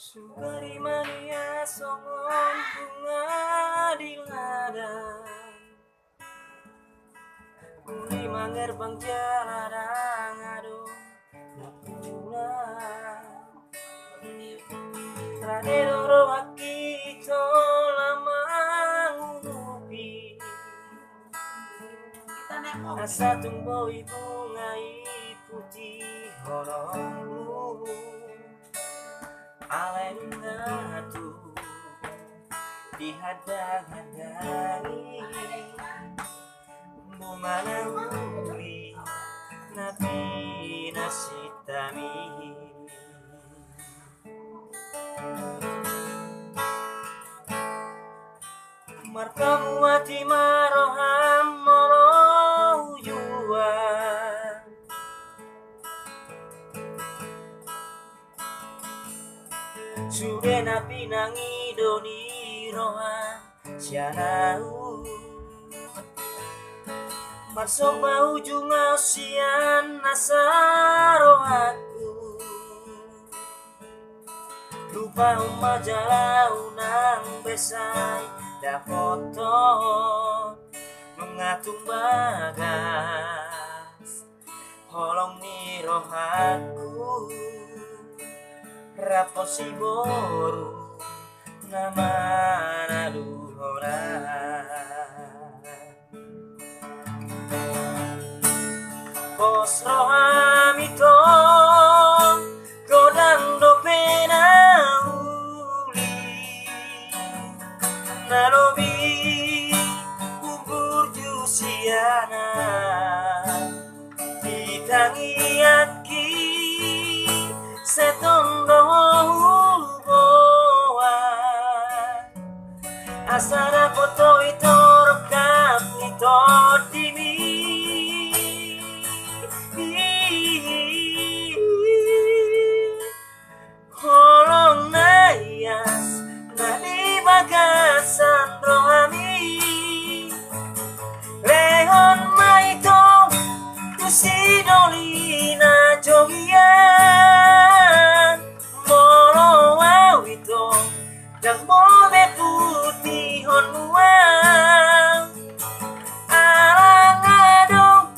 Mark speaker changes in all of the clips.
Speaker 1: Sugari mania songon bunga di ladang Uli mangger bang jaladang aduh napulang Rade doro akito lamang unupi Asa tumbuh bunga putih horongmu Alengatu dihadang-hadangi bunga nauli nabi nasitami markamu ati maroham moro juan Sudah napi nangi doni roha sianau Marsoba ujung ausian nasarohaku Lupa jalau nang besai da foto mengatung bagas Holong ni rohaku Raposi boru nama naduhora Pos rohamito godang do penauli Nalobi kubur jusiana Ditangiaki Setondo huboa Asana foto itu rekam itu dimi Holong nayas nadi bagasan rohani Lehon maito tusidolina jogian Moro awito dan mome putih hon muang Alang adong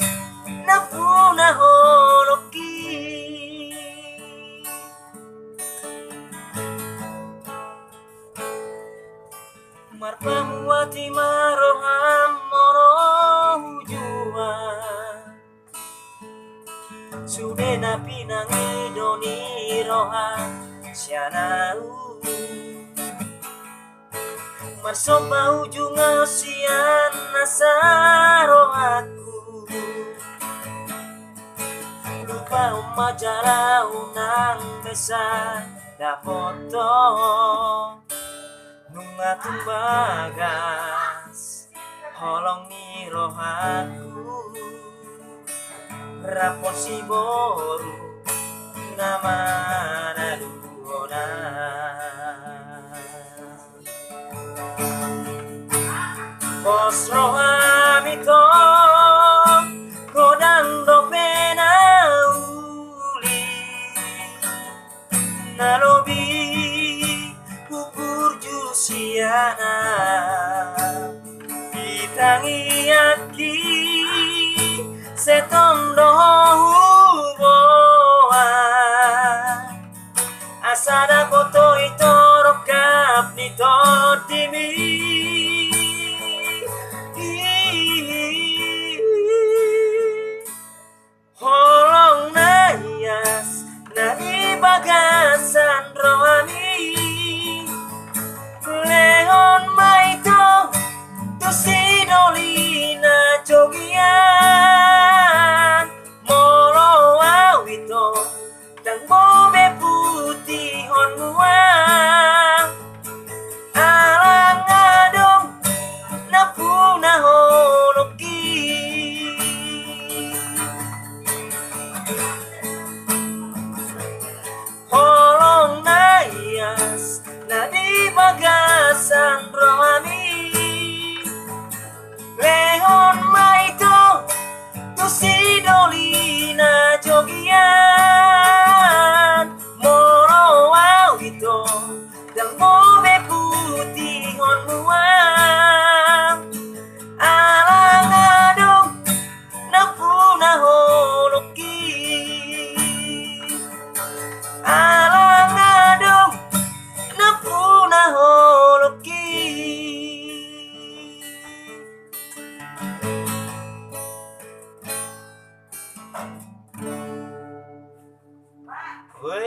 Speaker 1: napuna holoki Marpamu ati maroham moro hujuan Sudah napi nangi doni roha sianau Marsoba ujung ausian nasarohaku Lupa jalau nang besar da foto Nungatung bagas Holong ni rohaku Raposi boru nama naduhona Pos rohamito godang do penauli Nalobi kubur jusiana Ditangiaki Setondo huboa Asada foto itu rekap nito dimi Holong nayas nadi bagasan rohani Leon maito tusidolina jogian dan